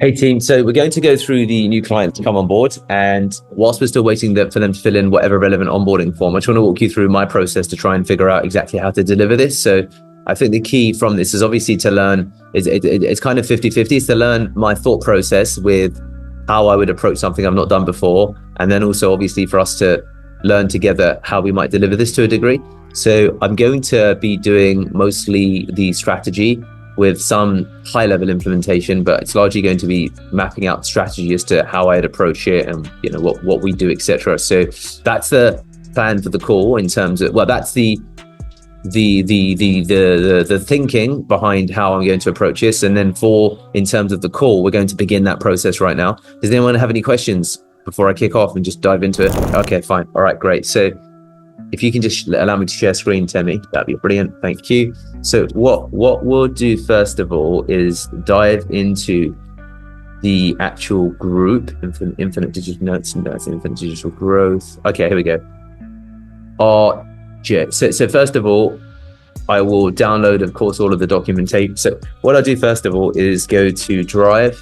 Hey team, so we're going to go through the new clients to come on board, and whilst we're still waiting for them to fill in whatever relevant onboarding form, I just want to walk you through my process to try and figure out exactly how to deliver this. So I think the key from this is obviously to learn, it's kind of 50-50, is to learn my thought process with how I would approach something I've not done before, and then also obviously for us to learn together how we might deliver this to a degree. So I'm going to be doing mostly the strategy with some high-level implementation, but it's largely going to be mapping out strategy as to how I'd approach it and what we do, etc. So that's the plan for the call in terms of, well, that's the thinking behind how I'm going to approach this. And then in terms of the call, we're going to begin that process right now. Does anyone have any questions before I kick off and just dive into it? Okay, fine. All right, great. So if you can just allow me to share screen, Temi, that'd be brilliant. Thank you. So what we'll do first of all is dive into the actual group, infinite digital notes, and that's infinite digital growth. Okay, here we go. So first of all, I will download, of course, all of the documentation. So what I'll do first of all is go to Drive.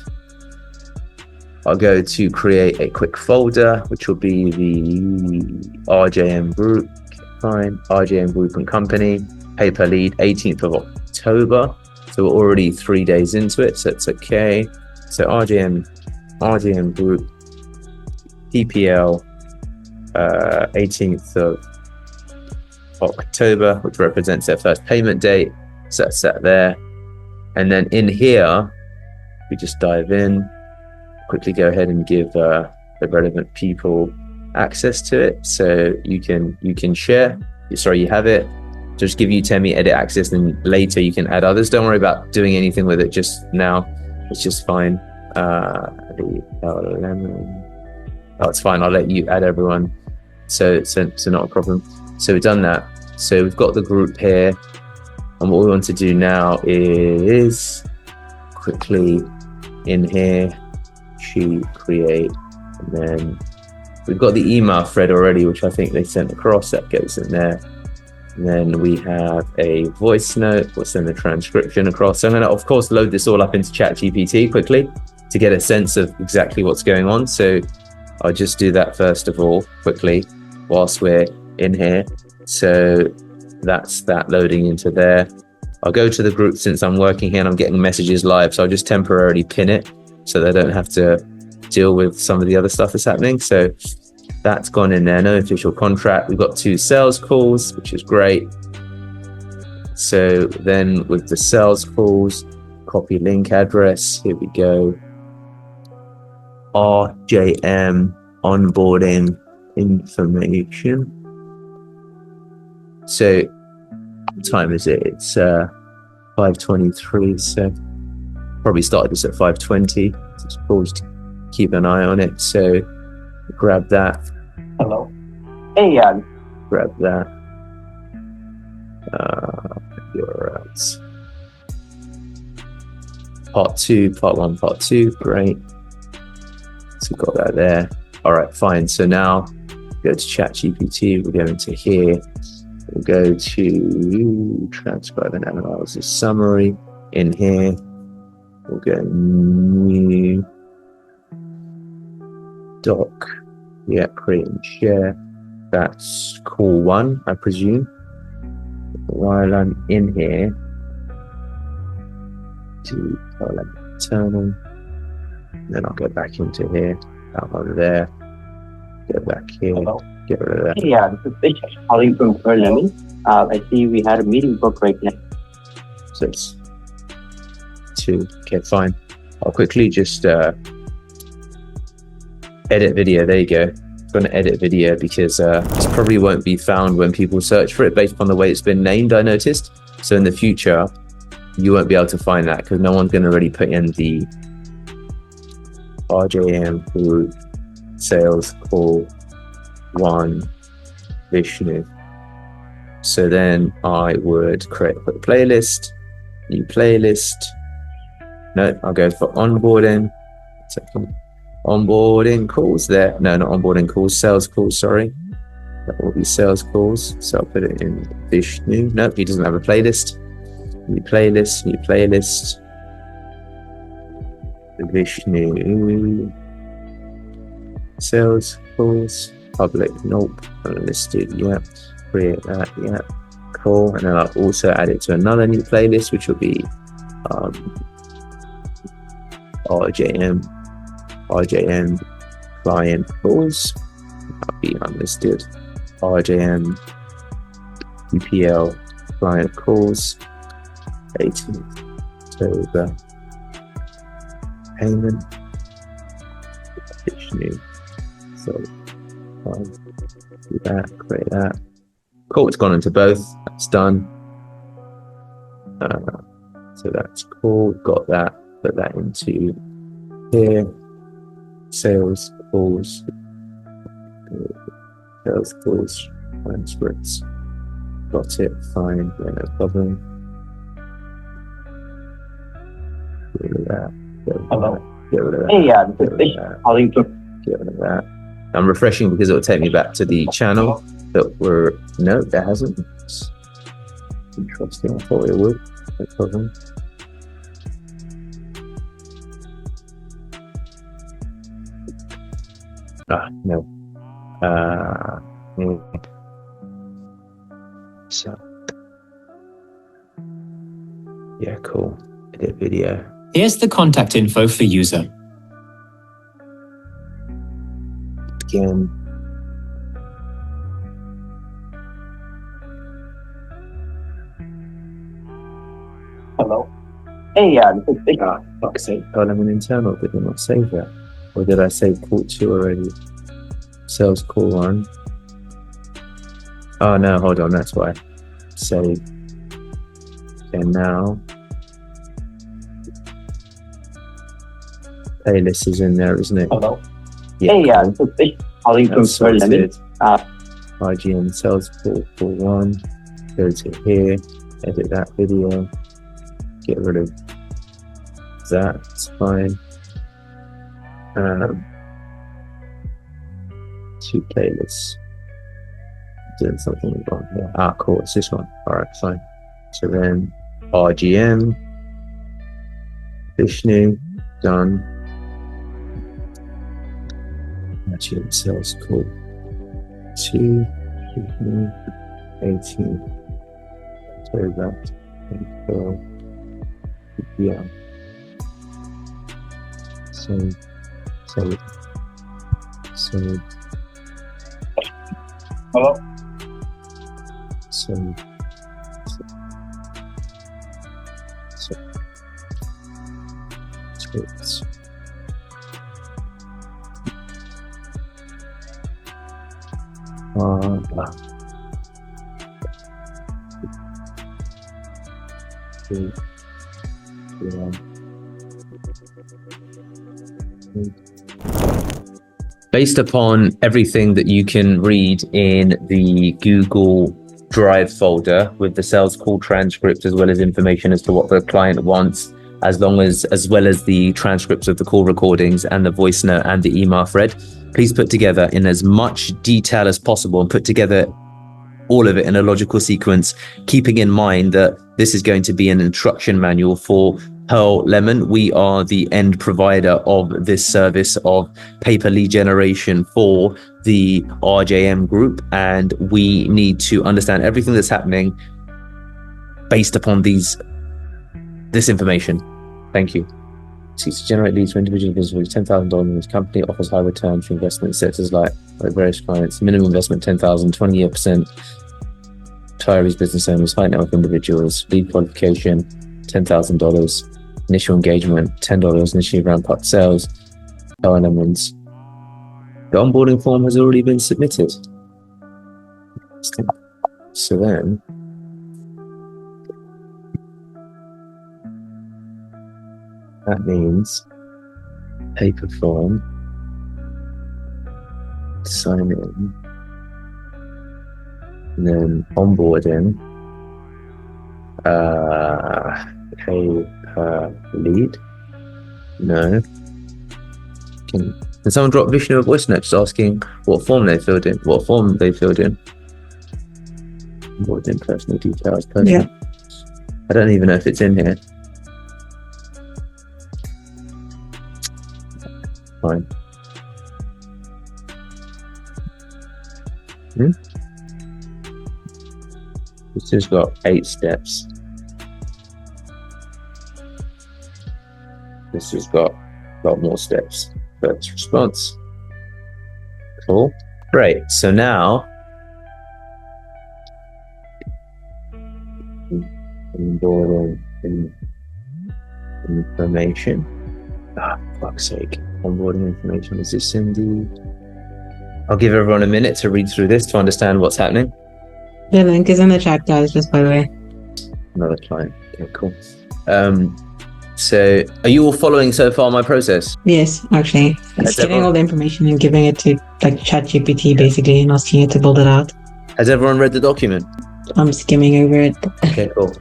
I'll go to create a quick folder, which will be the RJM group. Fine, RJM group and company, paper lead, 18th of October. So we're already 3 days into it, so it's okay. So RJM group, PPL, 18th of October, which represents their first payment date. So that's that there. And then in here, we just dive in, quickly go ahead and give the relevant people access to it, so you can share. Sorry, you have it. Just give you Temi edit access, and later you can add others. Don't worry about doing anything with it just now. It's just fine. It's fine. I'll let you add everyone. So not a problem. So we've done that. So we've got the group here, and what we want to do now is quickly in here, create, and then we've got the email thread already, which I think they sent across. That goes in there. And then we have a voice note. We'll send the transcription across. So I'm going to, of course, load this all up into ChatGPT quickly to get a sense of exactly what's going on. So I'll just do that first of all, quickly, whilst we're in here. So that's that loading into there. I'll go to the group since I'm working here and I'm getting messages live. So I'll just temporarily pin it so they don't have to deal with some of the other stuff that's happening. So that's gone in there. No official contract. We've got 2 sales calls, which is great. So then with the sales calls, copy link address. Here we go. RJM onboarding information. So what time is it? It's 5:23. So probably started this at 5:20. Just paused. Keep an eye on it. So grab that. Hello. Hey, Jan. Grab that. URLs. Part 2, part 1, part 2. Great. So we've got that there. All right, fine. So now go to ChatGPT. We'll go into here. We'll go to transcribe and analyze this summary. In here, we'll go new doc, create and share. That's call 1, I presume. While I'm in here, to internal, then I'll go back into here, out over there, go back here. Hello. Get rid of that. Hey, this is Deepak calling from Learning. I see we had a meeting booked right now. So it's 2. Okay, fine. I'll quickly just edit video. There you go. I'm going to edit video because this probably won't be found when people search for it based upon the way it's been named, I noticed. So in the future, you won't be able to find that because no one's going to really put in the RJM group sales call 1 Vishnu. So then I would create a quick playlist, new playlist. No, I'll go for onboarding. Onboarding calls there. No, not onboarding calls, sales calls, sorry. That will be sales calls. So I'll put it in Vishnu. Nope, he doesn't have a playlist. New playlist, new playlist. Vishnu. Sales calls, public, nope. Unlisted, yep. Create that, yep. Cool. And then I'll also add it to another new playlist, which will be RJM client calls. That'll be unlisted. RJM UPL client calls. 18th October payment. Vishnu. So do that, create that. Cool, it's gone into both. That's done. So that's cool. Got that. Put that into here. Sales calls. Sales calls. Transcripts. Got it. Fine. Yeah, no problem. Get rid of that. Get rid of that. Hey, this is calling from. Get rid of that. I'm refreshing because it will take me back to the channel that we're. No, that hasn't. It's interesting. I thought it would. No problem. No. So. Yeah, cool. Edit video. Here's the contact info for user. Again. Hello. Hey, this is Fuck's sake. God, I'm an internal. Did I not save that? Or did I save call 2 already? Sales call 1. Oh no, hold on, that's why. Save. Okay, now. Playlist is in there, isn't it? Hello. Yeah, hey, cool. this is calling from That's sorted. Berlin. IGN sales call 1. Go to here. Edit that video. Get rid of that. It's fine. 2 playlists. Doing something wrong here. Cool. It's this one. Alright, fine. So then RGM. Vishnu. Done. IGN sales call 2. 18. Sorry about that. Yeah. So Hello. So it's based upon everything that you can read in the Google Drive folder with the sales call transcript, as well as information as to what the client wants, as well as the transcripts of the call recordings and the voice note and the email thread. Please put together in as much detail as possible and put together all of it in a logical sequence, keeping in mind that this is going to be an instruction manual for Pearl Lemon. We are the end provider of this service of paper lead generation for the RJM group, and we need to understand everything that's happening based upon this information. Thank you. Seeks to generate leads for individual businesses with $10,000 in this company, offers high returns for investment sectors like various clients, minimum investment $10,000, 20-year percent, retirees, business owners, high net worth individuals, lead qualification $10,000, initial engagement $10, initially ramp up sales, elements. The onboarding form has already been submitted. So then, that means paper form, sign in, and then onboarding, pay per lead. No. Can someone drop Vishnu a voice note just asking what form they filled in? Onboarding personal details. Yeah. I don't even know if it's in here. fine. This has got 8 steps. This has got a lot more steps. First response. Cool. Great. So now onboarding information. Fuck's sake. Onboarding information. Is this in the... I'll give everyone a minute to read through this to understand what's happening. The link is in the chat, guys, just by the way. Another client. Okay, cool. So are you all following so far my process? Yes, actually. It's getting all the information and giving it to like ChatGPT basically and asking it to build it out. Has everyone read the document? I'm skimming over it. Okay, cool.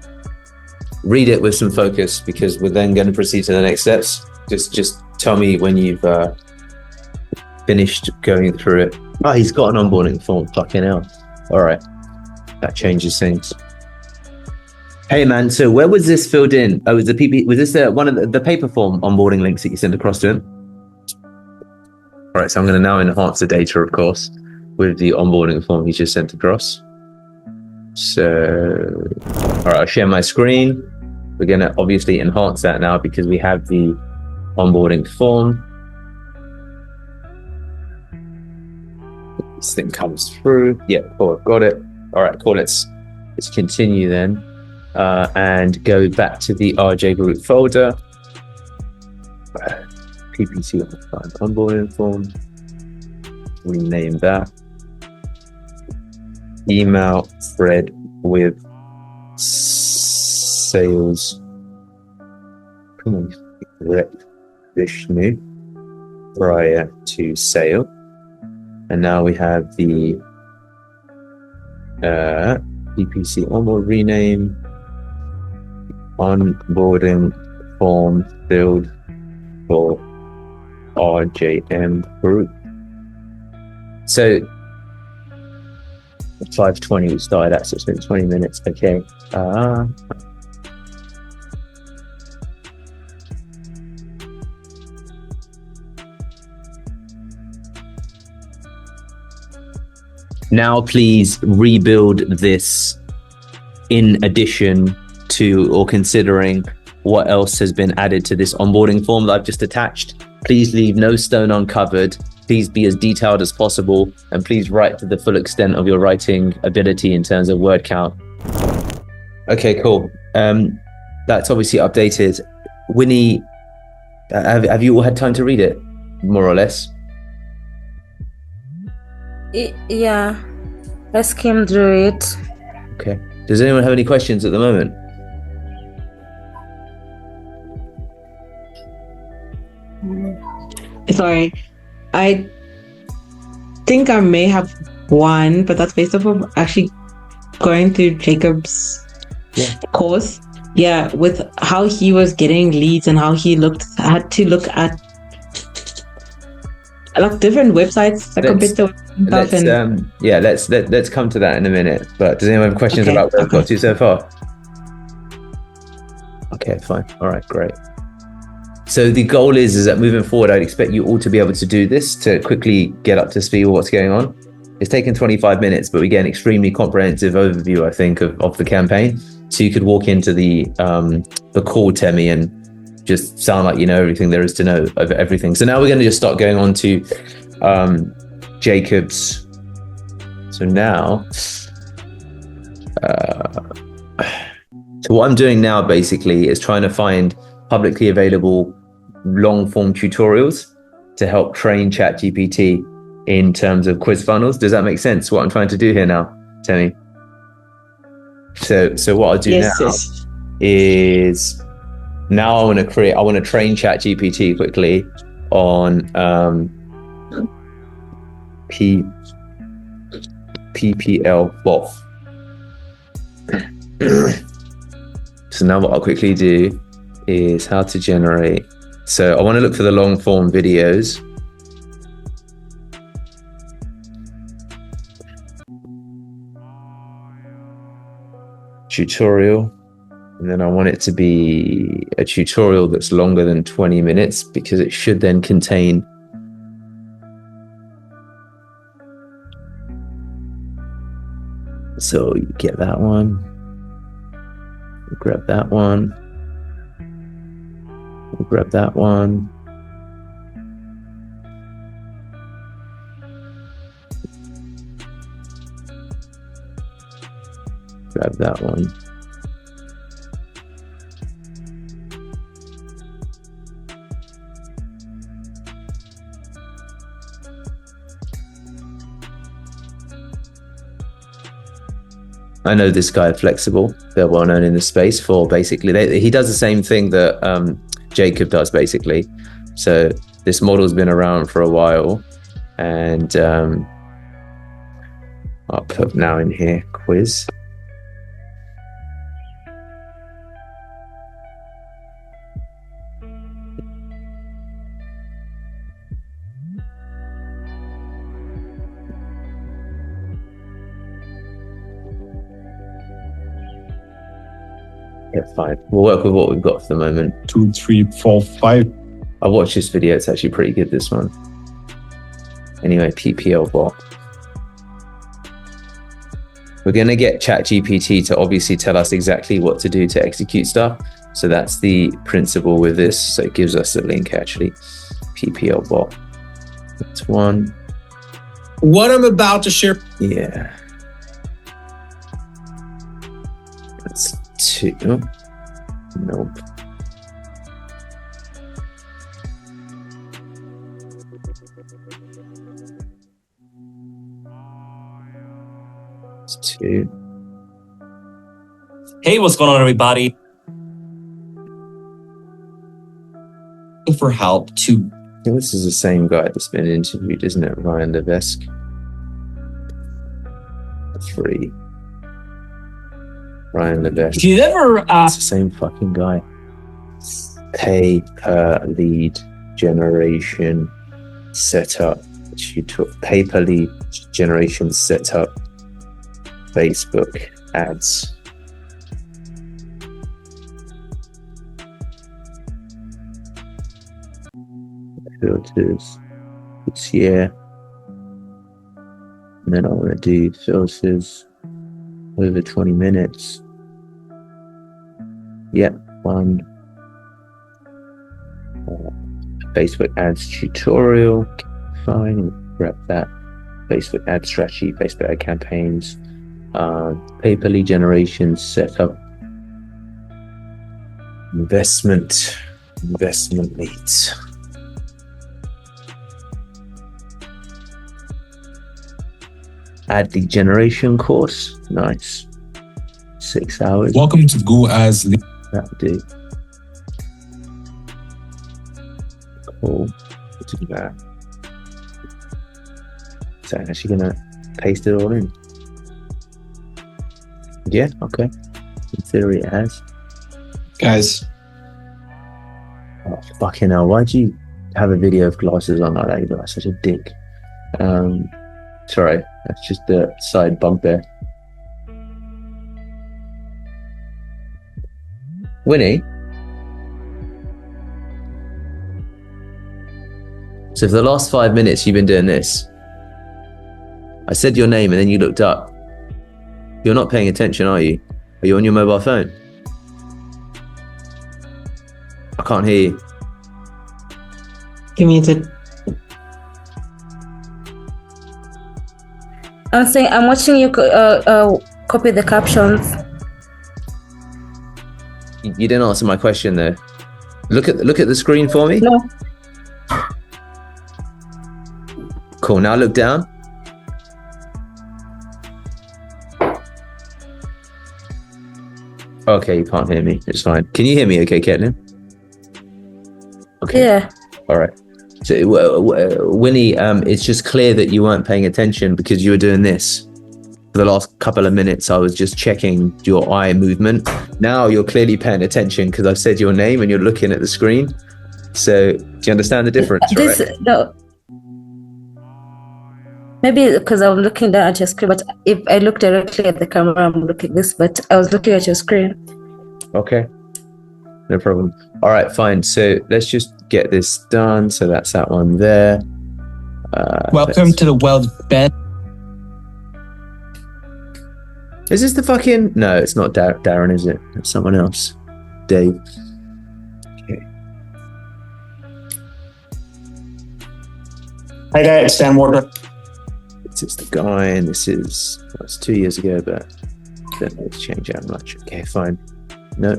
Read it with some focus because we're then going to proceed to the next steps. Just tell me when you've finished going through it. Oh, he's got an onboarding form. Fucking hell. All right. That changes things. Hey man, so where was this filled in? Oh, was this one of the paper form onboarding links that you sent across to him? All right, so I'm going to now enhance the data, of course, with the onboarding form he just sent across. So, all right, I'll share my screen. We're going to obviously enhance that now because we have the onboarding form. This thing comes through. Yeah, cool, I've got it. All right, cool. Let's continue then. And go back to the RJ group folder. PPC onboarding form. Rename that. Email thread with sales. Come on, correct Vishnu prior to sale. And now we have the PPC onboard rename. Onboarding form filled for RJM group. So 5:20 we started at, so it's been 20 minutes. Okay. Now please rebuild this in addition to or considering what else has been added to this onboarding form that I've just attached. Please leave no stone uncovered. Please be as detailed as possible, and please write to the full extent of your writing ability in terms of word count. Okay, cool. That's obviously updated. Winnie, have you all had time to read it, more or less? Yeah, I skimmed through it. Okay. Does anyone have any questions at the moment? Sorry, I think I may have one, but that's based off of actually going through Jacob's course. Yeah, with how he was getting leads and how he had to look at like different websites that compared to let's come to that in a minute. But does anyone have questions about what I've got to so far? Okay, fine. All right, great. So the goal is that moving forward, I'd expect you all to be able to do this to quickly get up to speed with what's going on. It's taken 25 minutes, but we get an extremely comprehensive overview, I think, of the campaign. So you could walk into the call, Temi, and just sound like you know everything there is to know of everything. So now we're going to just start going on to Jacob's. So now, so what I'm doing now basically is trying to find publicly available long form tutorials to help train ChatGPT in terms of quiz funnels. Does that make sense? What I'm trying to do here now, Temi? So what I'll do now is now I want to train ChatGPT quickly on PPL bot. So now what I'll quickly do is how to generate. So I want to look for the long form videos. Tutorial. And then I want it to be a tutorial that's longer than 20 minutes because it should then contain So you get that one. Grab that one. Grab that one. Grab that one. I know this guy, Flexible. They're well known in the space for basically, he does the same thing that Jacob does basically. So this model's been around for a while, and I'll put now in here, quiz. Yeah, fine. We'll work with what we've got for the moment. 2, 3, 4, 5. I watched this video. It's actually pretty good, this one. Anyway, PPL bot. We're going to get ChatGPT to obviously tell us exactly what to do to execute stuff. So that's the principle with this. So it gives us the link, actually. PPL bot. That's one. What I'm about to share. Yeah. That's two. Nope. That's two. Hey, what's going on, everybody? For help to. Yeah, this is the same guy that's been interviewed, isn't it? Ryan Levesque. 3. Ryan Levesque. If you've ever It's the same fucking guy. Pay per lead generation setup. Pay per lead generation setup. Facebook ads. Filters. It's here. And then I want to do filters over 20 minutes. Yep, one. Facebook ads tutorial. Fine, grab that. Facebook ad strategy, Facebook ad campaigns, pay-per lead generation setup, investment leads. Ad lead generation course, nice. 6 hours. Welcome to Go as Lead. That'll do. Cool. Do that. So I'm actually gonna paste it all in. Yeah, okay. In theory it has. Guys, Oh, fucking hell, why'd you have a video of glasses on like that? You look like such a dick. Sorry, that's just the side bump there. Winnie? So for the last 5 minutes you've been doing this. I said your name and then you looked up. You're not paying attention, are you? Are you on your mobile phone? I can't hear you. Give me a tip. I'm saying I'm watching you copy the captions. You didn't answer my question though. Look at the screen for me. No. Cool. Now look down. Okay, you can't hear me. It's fine. Can you hear me? Okay, Caitlin. Okay. Yeah. All right. So, Winnie, it's just clear that you weren't paying attention because you were doing this. For the last couple of minutes, I was just checking your eye movement. Now you're clearly paying attention because I've said your name and you're looking at the screen. So, do you understand the difference, right? No. Maybe because I'm looking down at your screen, but if I look directly at the camera, I'm looking this, but I was looking at your screen. Okay. No problem. All right, fine. So let's just get this done. So that's that one there. Welcome to the world best. Is this the fucking... No, it's not Darren, is it? It's someone else. Dave. Okay. Hi there, it's Dan Warder. This is the guy, and this is... Well, it's 2 years ago, but I don't know it's changed that much. Okay, fine. No.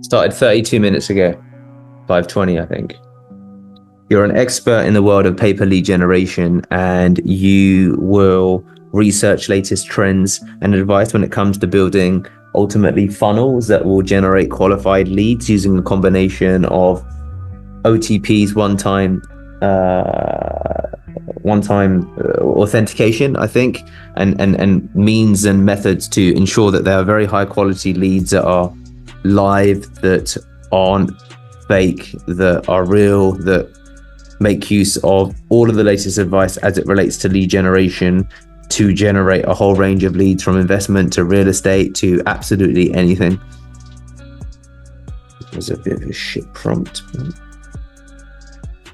Started 32 minutes ago. 5:20, I think. You're an expert in the world of paper lead generation, and you will research latest trends and advice when it comes to building ultimately funnels that will generate qualified leads using a combination of OTPs, one-time authentication, I think, and means and methods to ensure that they are very high quality leads that are live, that aren't fake, that are real, that make use of all of the latest advice as it relates to lead generation to generate a whole range of leads, from investment to real estate to absolutely anything. It was a bit of a shit prompt.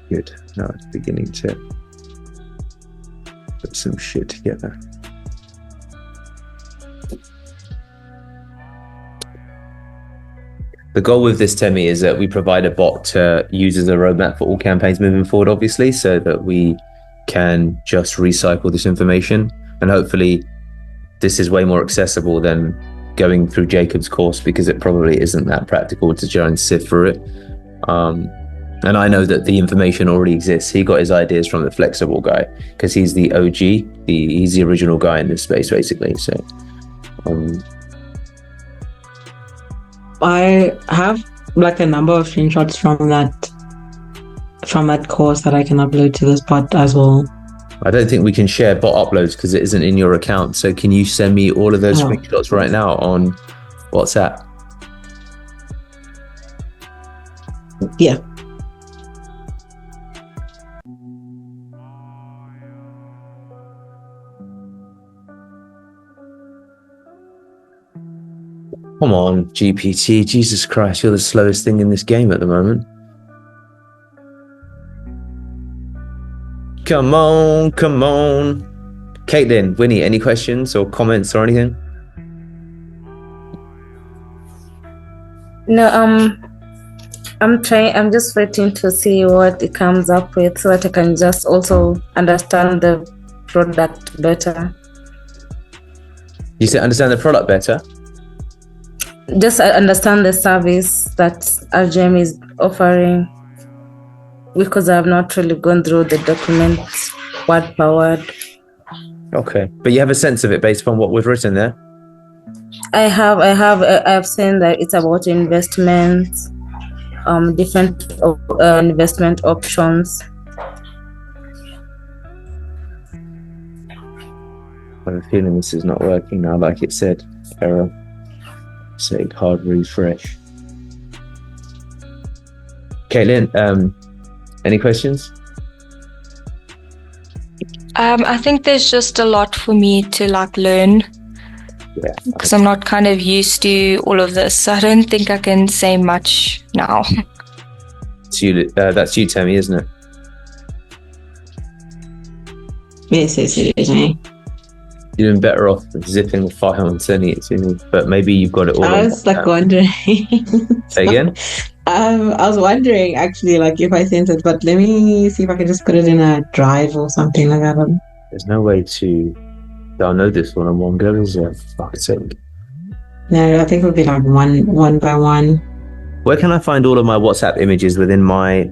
Good. Now it's beginning to put some shit together. The goal with this, Temi, is that we provide a bot to use as a roadmap for all campaigns moving forward, obviously, so that we can just recycle this information. And hopefully this is way more accessible than going through Jacob's course, because it probably isn't that practical to try and sift through it. And I know that the information already exists. He got his ideas from the Flexible guy, because he's the OG. He's the original guy in this space, basically. So I have like a number of screenshots from that course that I can upload to this bot as well. I don't think we can share bot uploads because it isn't in your account. So can you send me all of those screenshots right now on WhatsApp? Yeah. Come on, GPT. Jesus Christ, you're the slowest thing in this game at the moment. Come on, come on. Caitlin, Winnie, any questions or comments or anything? No, I'm just waiting to see what it comes up with so that I can just also understand the product better. You said understand the product better? Just understand the service that RGM is offering, because I have not really gone through the documents word per word. Okay, but you have a sense of it based upon what we've written there? I've seen that it's about investments, different investment options. I have a feeling this is not working now, like it said. Error. Say hard refresh. Caitlin, any questions? I think there's just a lot for me to learn, because I'm not kind of used to all of this. So I don't think I can say much now. That's you, Temi, isn't it? Yes, it is me. You're doing better off zipping the file and sending it to me, but maybe you've got it all. I was wondering. Say again? I was wondering actually, if I sent it, but let me see if I can just put it in a drive or something like that. There's no way to download this one on one go, is there? Fuck's sake. No, I think it would be one by one. Where can I find all of my WhatsApp images within my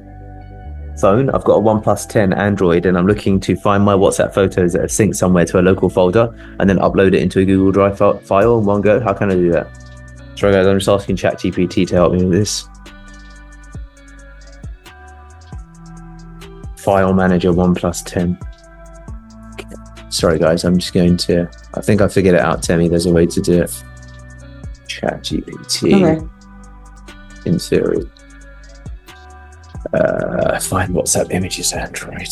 phone? I've got a OnePlus 10 Android, and I'm looking to find my WhatsApp photos that are synced somewhere to a local folder and then upload it into a Google Drive file in one go. How can I do that? Sorry guys, I'm just asking ChatGPT to help me with this. File Manager OnePlus 10. Sorry guys, I'm just going to... I think I figured it out, Temi. There's a way to do it. ChatGPT. Okay. In theory. Find WhatsApp images Android.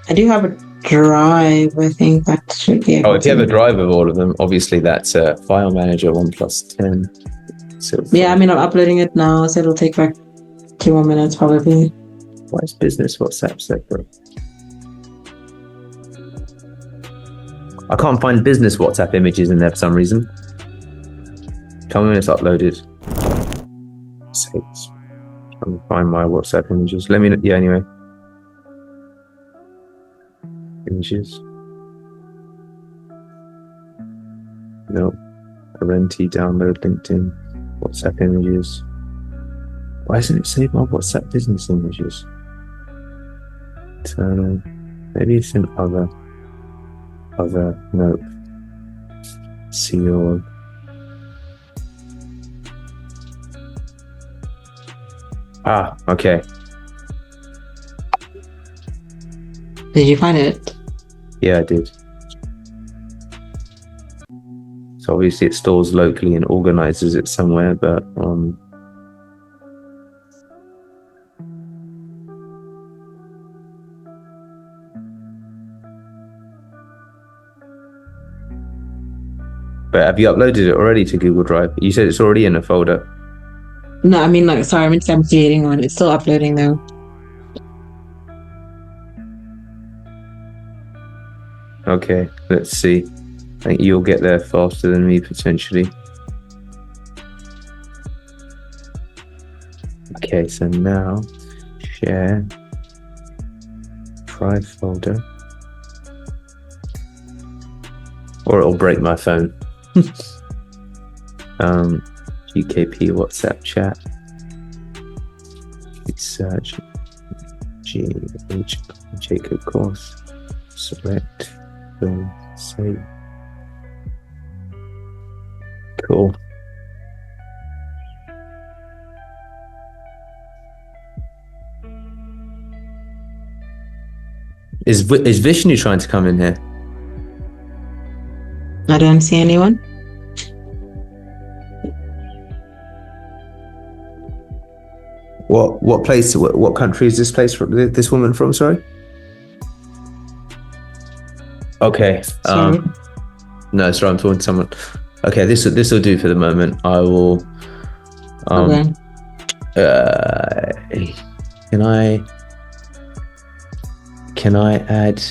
I do have a drive, I think that should be... Oh, if you have a drive of all of them, obviously that's File Manager OnePlus 10. So yeah, I'm uploading it now, so it'll take 2 more minutes probably. Why is business WhatsApp separate? I can't find business WhatsApp images in there for some reason. Tell me when it's uploaded. Sakes. I'm gonna find my WhatsApp images. Let me know. Yeah, anyway. Images. No. Parenti, download, LinkedIn, WhatsApp images. Why doesn't it save my WhatsApp business images? Internal. Maybe it's in other. Nope. See all. Ah, okay. Did you find it? Yeah, I did. So obviously it stores locally and organizes it somewhere, but have you uploaded it already to Google Drive? You said it's already in a folder. No, I mean, like, sorry, I'm creating one. It's still uploading though. Okay, let's see. I think you'll get there faster than me potentially. Okay, so now share Drive folder, or it'll break my phone. GKP WhatsApp chat. Search Jacob course. Select. Boom. Save. Cool. Is Vishnu trying to come in here? I don't see anyone. What place? What country is this place from? This woman from? Sorry. Okay. Sorry. No, sorry, I'm talking to someone. Okay, this will do for the moment. I will. Okay. Can I add?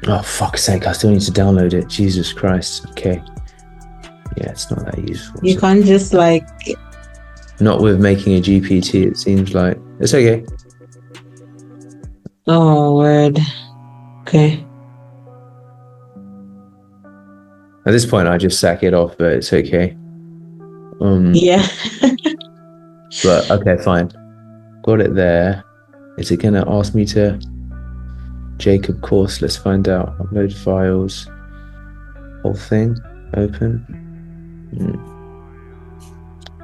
Oh, fuck's sake! I still need to download it. Jesus Christ. Okay. Yeah, it's not that useful. You can't just like. Not with making a GPT. It seems like it's okay. Oh, word. Okay. At this point, I just sack it off, but it's okay. Yeah. But okay, fine. Got it there. Is it gonna ask me to Jacob course? Let's find out. Upload files. Whole thing. Open.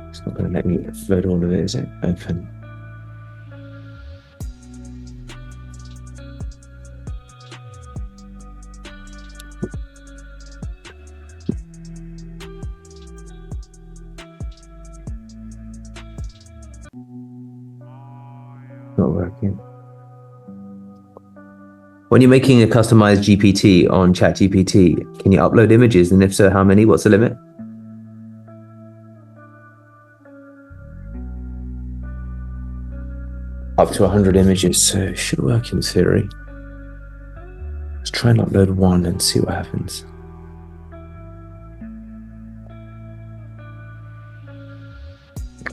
It's not gonna let me upload all of it, is it? Open. Not working. When you're making a customized GPT on ChatGPT, can you upload images? And if so, how many? What's the limit? Up to 100 images, so it should work in theory. Let's try and upload one and see what happens.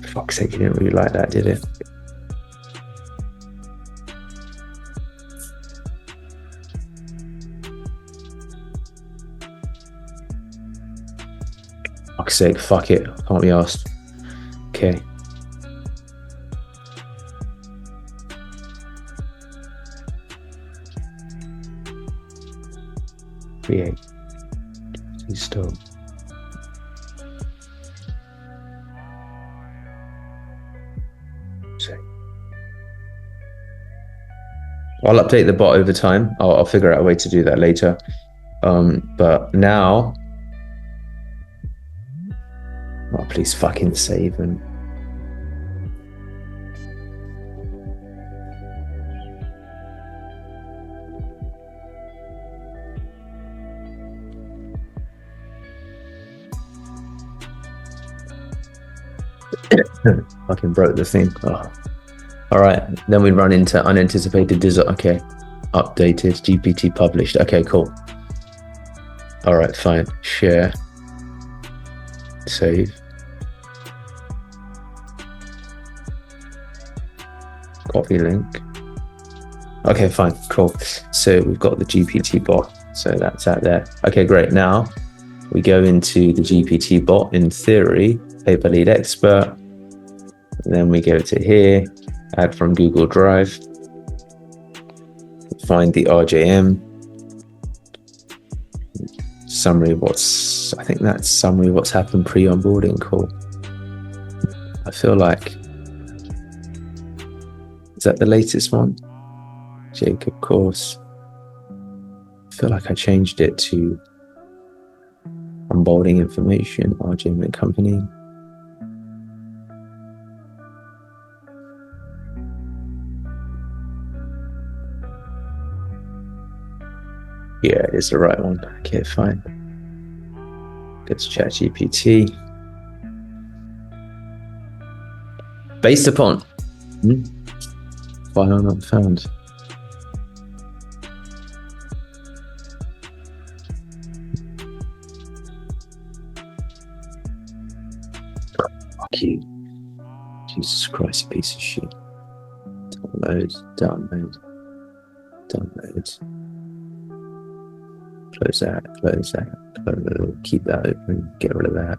For fuck's sake, you didn't really like that, did it? Fuck's sake, fuck it. Can't be asked. Okay. Create. Restore. Save. I'll update the bot over time. I'll figure out a way to do that later. But now, oh, please fucking save and. Fucking broke the thing. Oh. All right, then we run into unanticipated disaster. Okay, Updated, GPT published. Okay, cool. All right, fine. Share. Save. Copy link. Okay, fine, cool. So we've got the GPT bot. So that's out there. Okay, great. Now we go into the GPT bot. In theory, paper lead expert. And then we go to here, add from Google Drive. Find the RJM. Summary of I think that's summary of what's happened pre-onboarding. Cool. I feel like, is that the latest one? Jacob course. I feel like I changed it to onboarding information, RJM and company. Yeah, it is the right one. Okay, fine. Let's ChatGPT. Based upon file not found. Fuck you. Jesus Christ, you piece of shit. Download. Close that, keep that open, get rid of that.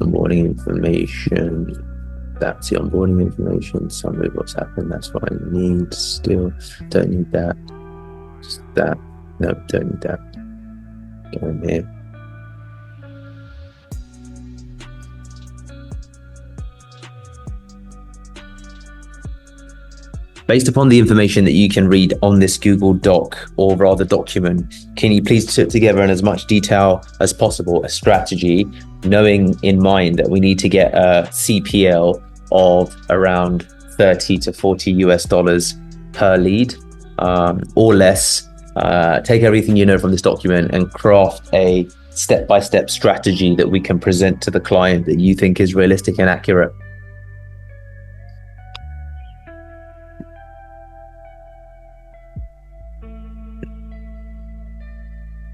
Onboarding information, that's the onboarding information, summary of what's happened, that's what I need still. Don't need that, just that, no, don't need that. Go in here. Based upon the information that you can read on this Google Doc, or rather document, can you please put together in as much detail as possible a strategy, knowing in mind that we need to get a CPL of around 30 to 40 US dollars per lead, or less. Take everything you know from this document and craft a step-by-step strategy that we can present to the client that you think is realistic and accurate.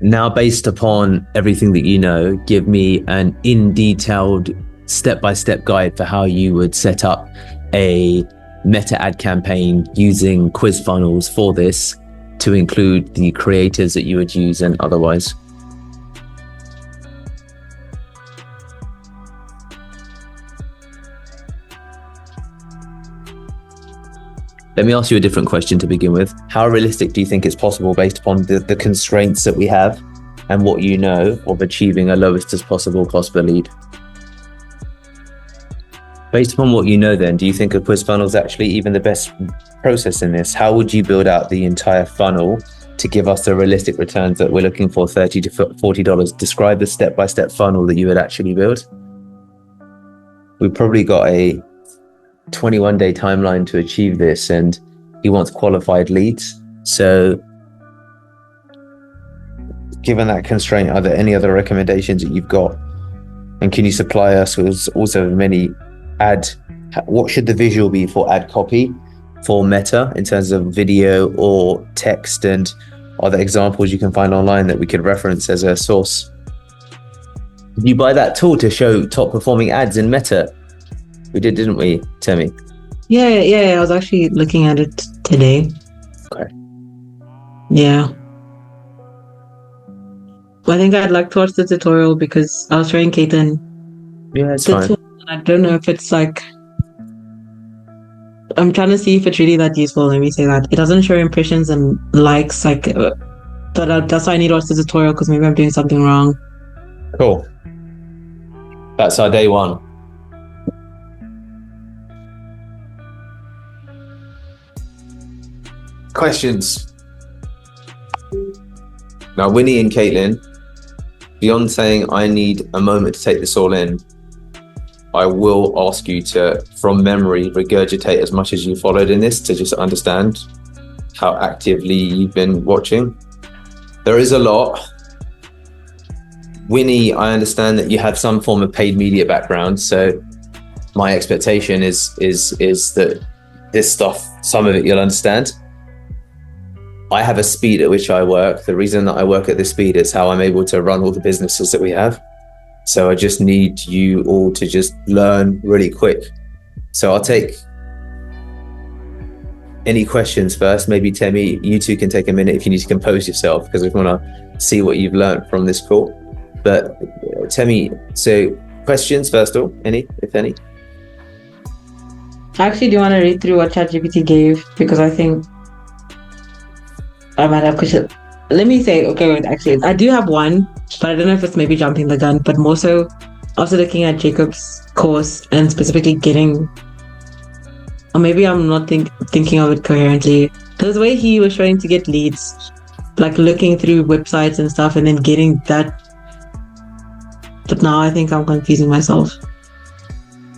Now, based upon everything that you know, give me an in-detailed step-by-step guide for how you would set up a meta ad campaign using quiz funnels for this to include the creators that you would use and otherwise. Let me ask you a different question to begin with. How realistic do you think it's possible, based upon the constraints that we have and what you know, of achieving a lowest as possible cost per lead? Based upon what you know then, do you think a quiz funnel is actually even the best process in this? How would you build out the entire funnel to give us the realistic returns that we're looking for, $30 to $40? Describe the step-by-step funnel that you would actually build. We've probably got a 21-day timeline to achieve this, and he wants qualified leads. So given that constraint, are there any other recommendations that you've got? And can you supply us with also many what should the visual be for ad copy for Meta in terms of video or text? And are there examples you can find online that we could reference as a source? Did you buy that tool to show top performing ads in Meta? We did, didn't we, Temi? Yeah. I was actually looking at it today. Okay. Yeah. I think I'd like to watch the tutorial because I was showing Caitlin Yeah, it's the fine. tool. I don't know if it's like, I'm trying to see if it's really that useful. Let me say that. It doesn't show impressions and likes, but that's why I need to watch the tutorial, because maybe I'm doing something wrong. Cool. That's our day one. Questions? Now, Winnie and Caitlin, beyond saying I need a moment to take this all in, I will ask you to, from memory, regurgitate as much as you followed in this to just understand how actively you've been watching. There is a lot. Winnie, I understand that you have some form of paid media background, so my expectation is that this stuff, some of it you'll understand. I have a speed at which I work. The reason that I work at this speed is how I'm able to run all the businesses that we have. So I just need you all to just learn really quick. So I'll take any questions first. Maybe Temi, you two can take a minute if you need to compose yourself, because we want to see what you've learned from this call. But Temi, so questions first of all, any, if any? Actually, do you want to read through what ChatGPT gave? Because I think I might have questions. Let me say, okay, wait, actually, I do have one, but I don't know if it's maybe jumping the gun, but more so after looking at Jacob's course and specifically getting, or maybe I'm not thinking of it coherently. Because the way he was trying to get leads, like looking through websites and stuff and then getting that. But now I think I'm confusing myself.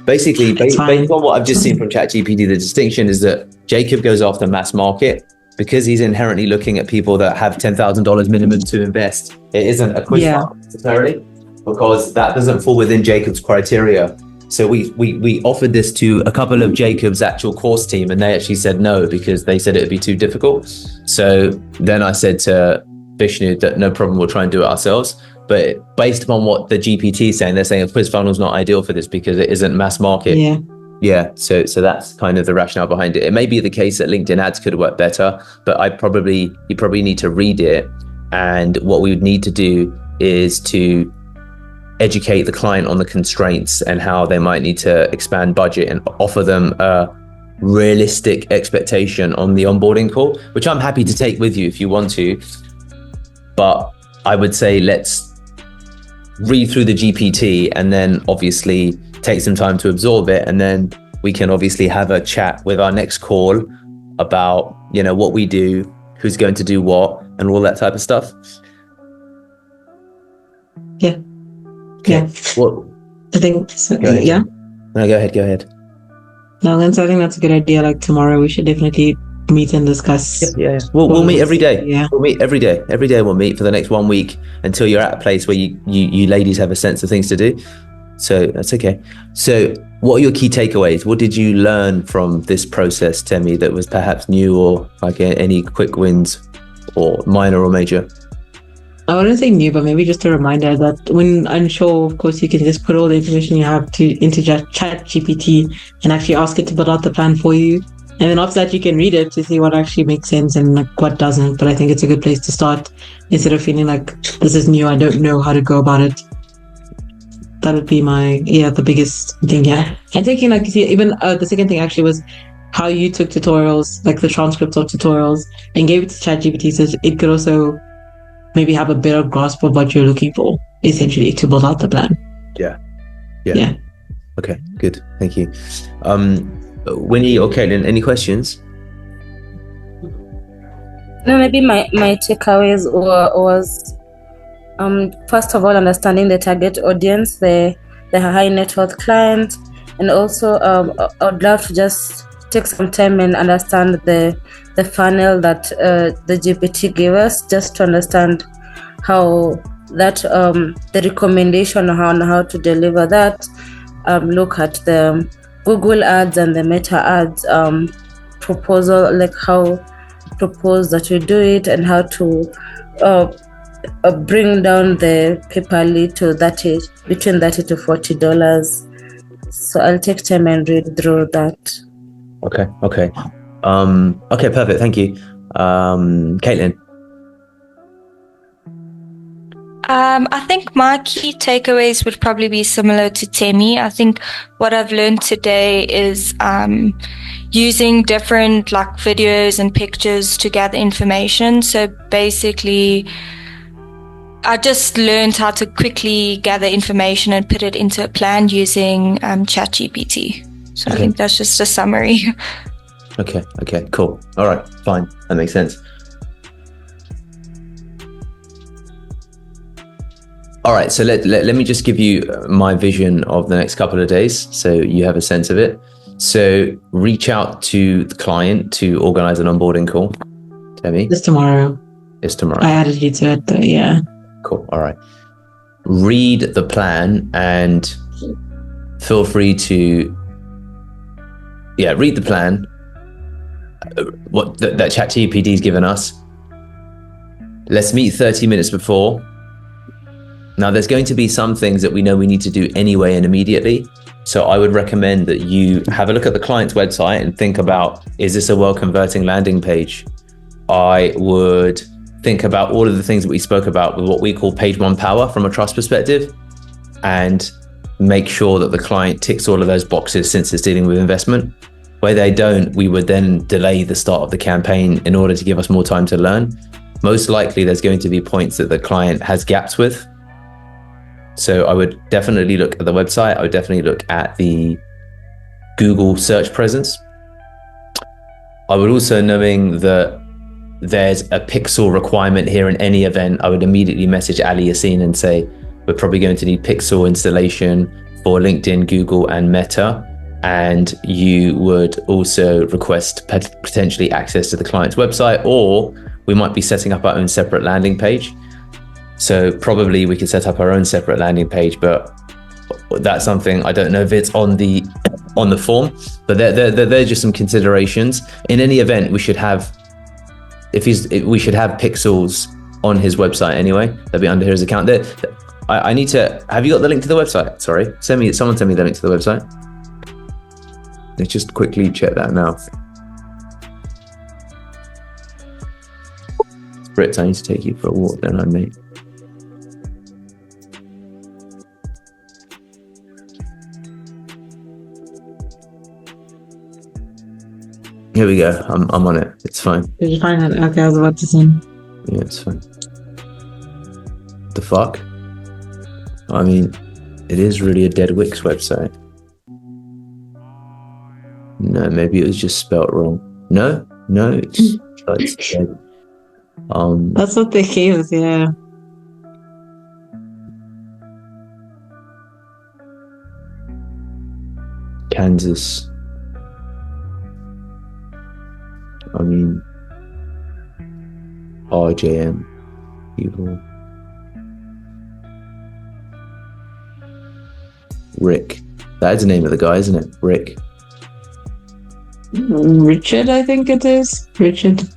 Basically, based on what I've just seen from ChatGPT, the distinction is that Jacob goes after mass market because he's inherently looking at people that have $10,000 minimum to invest. It isn't a quiz farm necessarily, because that doesn't fall within Jacob's criteria. So we offered this to a couple of Jacob's actual course team, and they actually said no because they said it would be too difficult. So then I said to Vishnu that no problem, we'll try and do it ourselves. But based upon what the GPT is saying, they're saying a quiz funnel is not ideal for this because it isn't mass market. Yeah. So that's kind of the rationale behind it. It may be the case that LinkedIn ads could work better, but you probably need to read it. And what we would need to do is to educate the client on the constraints and how they might need to expand budget and offer them a realistic expectation on the onboarding call, which I'm happy to take with you if you want to. But I would say let's read through the GPT and then obviously take some time to absorb it, and then we can obviously have a chat with our next call about, you know, what we do, who's going to do what, and all that type of stuff. Yeah. Okay. Yeah. Well, I think so, go ahead. yeah. No, go ahead. No, then so I think that's a good idea. Like tomorrow we should definitely meet and discuss. Yeah. We'll meet every day. Yeah. We'll meet every day. Every day we'll meet for the next 1 week until you're at a place where you ladies have a sense of things to do. So that's okay. So what are your key takeaways? What did you learn from this process, Temi, that was perhaps new, or like any quick wins, or minor or major? I wouldn't say new, but maybe just a reminder that when unsure, of course, you can just put all the information you have into ChatGPT and actually ask it to build out the plan for you. And then after that, you can read it to see what actually makes sense and like what doesn't. But I think it's a good place to start instead of feeling like this is new, I don't know how to go about it. That would be the biggest thing, yeah. And taking like, even the second thing actually was how you took tutorials, like the transcripts of tutorials, and gave it to ChatGPT so it could also maybe have a better grasp of what you're looking for, essentially, to build out the plan. Yeah. Okay, good. Thank you. Winnie or Caitlin, any questions? No, maybe my takeaways was first of all, understanding the target audience, the high net worth client, and also I would love to just take some time and understand the funnel that the GPT gave us, just to understand how that the recommendation on how to deliver that. Look at the Google ads and the Meta ads proposal, like how propose that you do it and how to bring down the paper lead to between $30 to $40. So I'll take time and read through that. Okay. Okay, perfect. Thank you. Caitlin. I think my key takeaways would probably be similar to Temi. I think what I've learned today is using different like videos and pictures to gather information. So basically, I just learned how to quickly gather information and put it into a plan using ChatGPT. So I think that's just a summary. Okay, cool. All right, fine. That makes sense. All right, so let me just give you my vision of the next couple of days so you have a sense of it. So reach out to the client to organize an onboarding call. Temi? It's tomorrow. It's tomorrow. I added you to it though, yeah. Cool, all right. Read the plan and feel free to, read the plan, what that ChatGPT's given us, let's meet 30 minutes before. Now, there's going to be some things that we know we need to do anyway and immediately. So I would recommend that you have a look at the client's website and think about, is this a well-converting landing page? I would think about all of the things that we spoke about with what we call page one power from a trust perspective, and make sure that the client ticks all of those boxes since it's dealing with investment. Where they don't, we would then delay the start of the campaign in order to give us more time to learn. Most likely there's going to be points that the client has gaps with. So I would definitely look at the website. I would definitely look at the Google search presence. I would also, knowing that there's a pixel requirement here in any event, I would immediately message Ali Yassin and say, we're probably going to need pixel installation for LinkedIn, Google, and Meta. And you would also request potentially access to the client's website, or we might be setting up our own separate landing page. So probably we could set up our own separate landing page, but that's something I don't know if it's on the form, but they're just some considerations. In any event, we should have we should have pixels on his website anyway. That'll be under his account. I need to. Have you got the link to the website? Sorry, someone send me the link to the website. Let's just quickly check that now. Brits, I need to take you for a walk, don't I, mate? Here we go. I'm on it. It's fine. Did you find it? Okay, I was about to send. Yeah, it's fine. The fuck? I mean, it is really a Dead Wix website. No, maybe it was just spelt wrong. No, it's dead. That's what they gave us, yeah. Kansas. I mean, RJM. Evil. Rick. That is the name of the guy, isn't it? Rick. Richard, I think it is. Richard.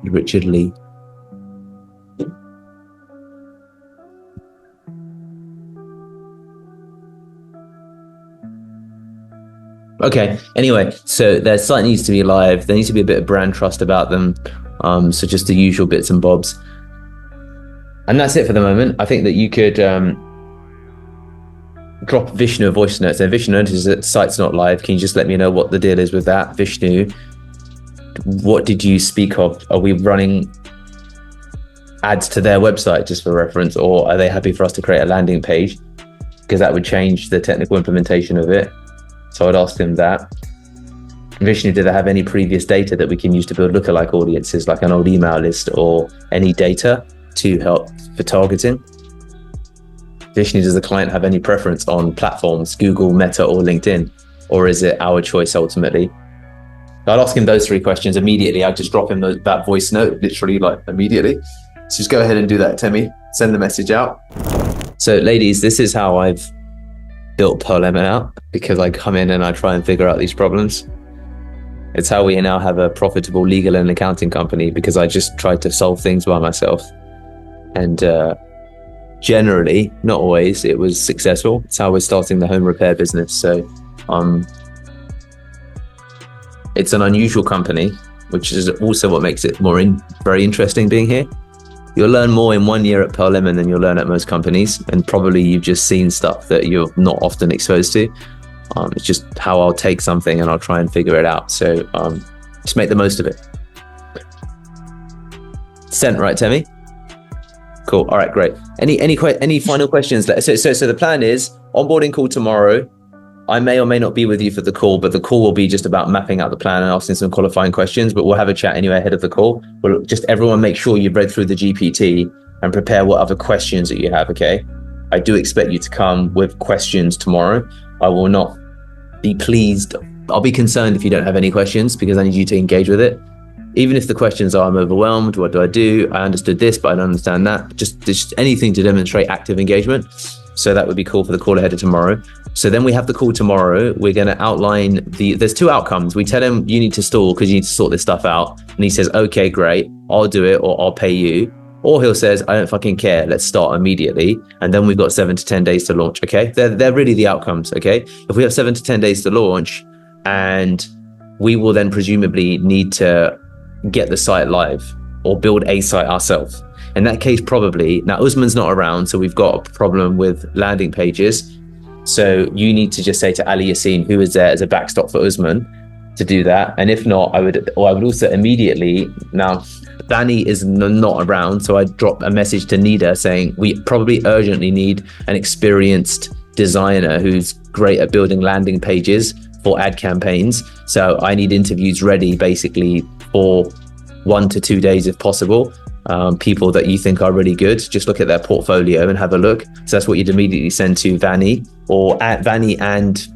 Richard Lee. Okay, anyway, so their site needs to be live. There needs to be a bit of brand trust about them. So just the usual bits and bobs. And that's it for the moment. I think that you could drop Vishnu a voice note. So Vishnu notices that the site's not live. Can you just let me know what the deal is with that? Vishnu, what did you speak of? Are we running ads to their website just for reference, or are they happy for us to create a landing page? Because that would change the technical implementation of it. So I'd ask them that. Vishnu, do they have any previous data that we can use to build lookalike audiences, like an old email list or any data to help for targeting? Vishnu, does the client have any preference on platforms, Google, Meta, or LinkedIn? Or is it our choice ultimately? I'd ask him those three questions immediately. I'd just drop him that voice note, literally like immediately. So just go ahead and do that, Timmy. Send the message out. So ladies, this is how I've built Pearl Lemon out, because I come in and I try and figure out these problems. It's how we now have a profitable legal and accounting company, because I just tried to solve things by myself. And generally, not always, it was successful. It's how we're starting the home repair business. So it's an unusual company, which is also what makes it very interesting being here. You'll learn more in 1 year at Pearl Lemon than you'll learn at most companies. And probably you've just seen stuff that you're not often exposed to. It's just how I'll take something and I'll try and figure it out. So just make the most of it. Sent, right, Temi? Cool. All right, great. Any final questions? So the plan is onboarding call tomorrow. I may or may not be with you for the call, but the call will be just about mapping out the plan and asking some qualifying questions, but we'll have a chat anyway ahead of the call. We'll just everyone make sure you've read through the GPT and prepare what other questions that you have, okay? I do expect you to come with questions tomorrow. I will not be pleased. I'll be concerned if you don't have any questions, because I need you to engage with it. Even if the questions are, I'm overwhelmed, what do? I understood this, but I don't understand that. Just anything to demonstrate active engagement. So that would be cool for the call ahead of tomorrow. So then we have the call tomorrow. We're going to outline there's 2 outcomes. We tell him you need to stall because you need to sort this stuff out. And he says, okay, great. I'll do it, or I'll pay you. Or he'll says, I don't fucking care. Let's start immediately. And then we've got 7 to 10 days to launch. Okay. They're really the outcomes. Okay. If we have 7 to 10 days to launch, and we will then presumably need to get the site live or build a site ourselves. In that case, probably. Now, Usman's not around, so we've got a problem with landing pages. So you need to just say to Ali Yassin, who is there as a backstop for Usman, to do that. And if not, I would also immediately, now Danny is not around, so I drop a message to Nida saying we probably urgently need an experienced designer who's great at building landing pages for ad campaigns. So I need interviews ready basically for 1 to 2 days if possible. People that you think are really good, just look at their portfolio and have a look. So that's what you'd immediately send to Vanny or at Vanny and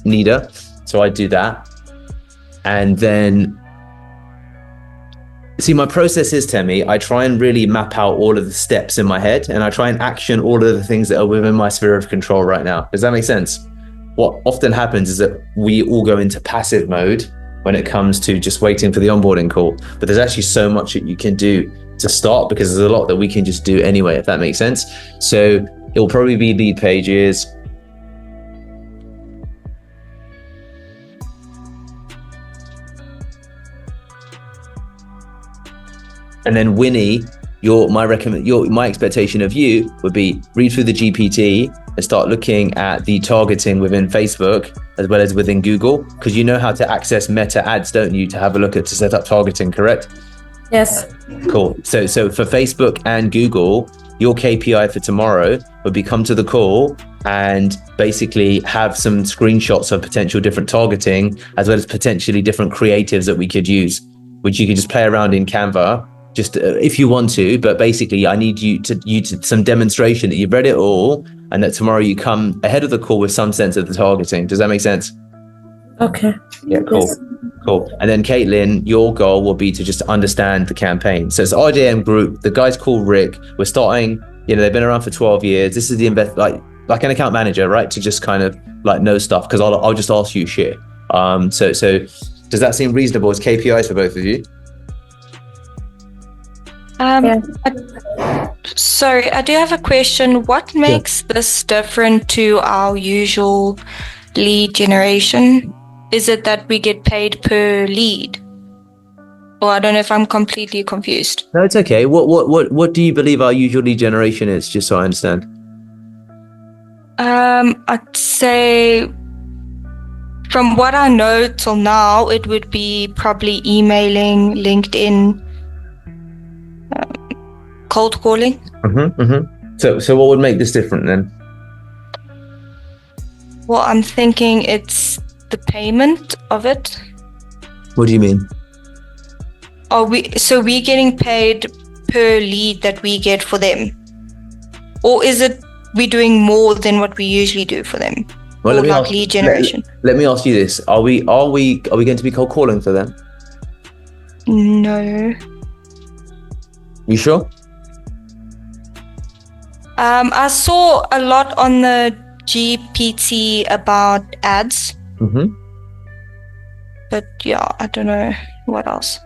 Nida. So I do that. And then, see, my process is, Temi, I try and really map out all of the steps in my head, and I try and action all of the things that are within my sphere of control right now. Does that make sense? What often happens is that we all go into passive mode when it comes to just waiting for the onboarding call. But there's actually so much that you can do to start, because there's a lot that we can just do anyway, if that makes sense. So it'll probably be lead pages. And then Winnie, my expectation of you would be read through the GPT and start looking at the targeting within Facebook as well as within Google, because you know how to access meta ads, don't you, to have a look at, to set up targeting, correct? Yes. Cool. So for Facebook and Google, your KPI for tomorrow would be come to the call and basically have some screenshots of potential different targeting as well as potentially different creatives that we could use, which you can just play around in Canva, just if you want to. But basically, I need you to some demonstration that you've read it all and that tomorrow you come ahead of the call with some sense of the targeting. Does that make sense? Okay. Yeah, cool. Yes. Cool. And then Caitlin, your goal will be to just understand the campaign. So it's RJM group. The guy's called Rick. We're starting, they've been around for 12 years. This is the like an account manager, right? To just kind of like know stuff, because I'll just ask you shit. So does that seem reasonable as KPIs for both of you? Sorry, I do have a question. What makes this different to our usual lead generation? Is it that we get paid per lead? Or I don't know if I'm completely confused. No, it's okay. What do you believe our usual lead generation is, just so I understand? I'd say from what I know till now, it would be probably emailing, LinkedIn, cold calling. So what would make this different then? Well, I'm thinking it's the payment of it. What do you mean? So we're getting paid per lead that we get for them, or is it we're doing more than what we usually do for them? Well, or like lead generation. Let me ask you this: Are we going to be cold calling for them? No. You sure? I saw a lot on the GPT about ads. But yeah, I don't know what else.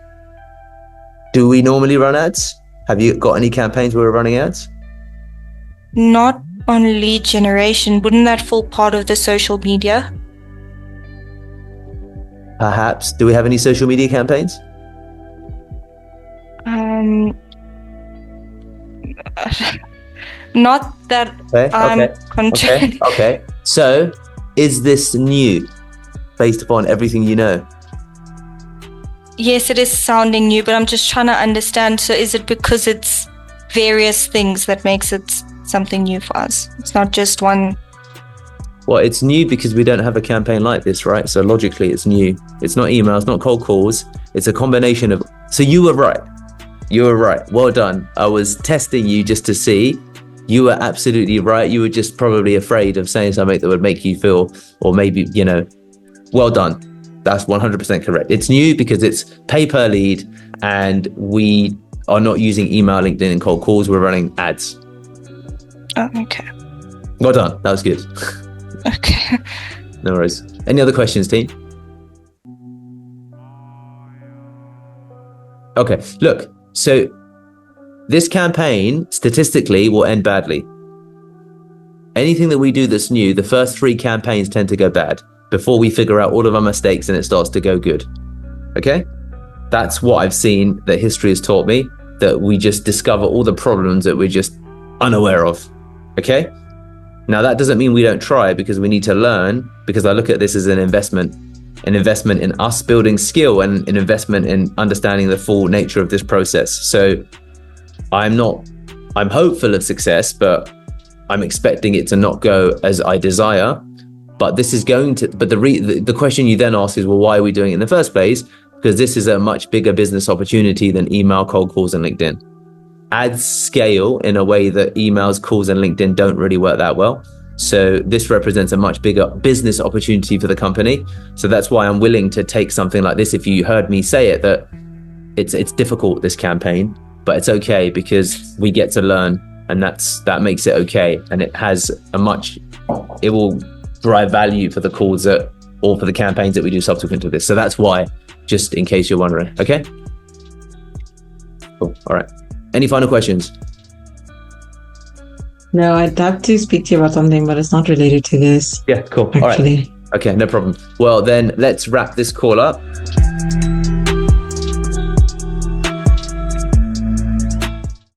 Do we normally run ads? Have you got any campaigns where we're running ads? Not on lead generation. Wouldn't that fall part of the social media? Perhaps. Do we have any social media campaigns? Not that Okay. So, is this new, based upon everything you know? Yes, it is sounding new, but I'm just trying to understand. So is it because it's various things that makes it something new for us? It's not just one. Well, it's new because we don't have a campaign like this, right? So logically, it's new. It's not emails, not cold calls. It's a combination of... So you were right. Well done. I was testing you just to see. You were absolutely right. You were just probably afraid of saying something that would make you feel, or maybe, well done. That's 100% correct. It's new because it's pay per lead, and we are not using email, LinkedIn, and cold calls. We're running ads. Oh, okay. Well done. That was good. Okay. No worries. Any other questions, team? Okay, look. So this campaign statistically will end badly. Anything that we do that's new, the first 3 campaigns tend to go bad before we figure out all of our mistakes and it starts to go good. Okay? That's what I've seen that history has taught me, that we just discover all the problems that we're just unaware of. Okay? Now that doesn't mean we don't try, because we need to learn, because I look at this as an investment in us building skill and an investment in understanding the full nature of this process. So I'm hopeful of success, but I'm expecting it to not go as I desire. But this is going to, but the question you then ask is, well, why are we doing it in the first place? Because this is a much bigger business opportunity than email, cold calls, and LinkedIn. Ads scale in a way that emails, calls, and LinkedIn don't really work that well. So this represents a much bigger business opportunity for the company. So that's why I'm willing to take something like this. If you heard me say it, that it's difficult, this campaign, but it's okay because we get to learn, and that makes it okay. And it will drive value for the calls or for the campaigns that we do subsequent to this. So that's why, just in case you're wondering. Okay. Cool. All right. Any final questions? No, I'd have to speak to you about something, but it's not related to this. Yeah, cool. Actually. All right. Okay, no problem. Well, then let's wrap this call up.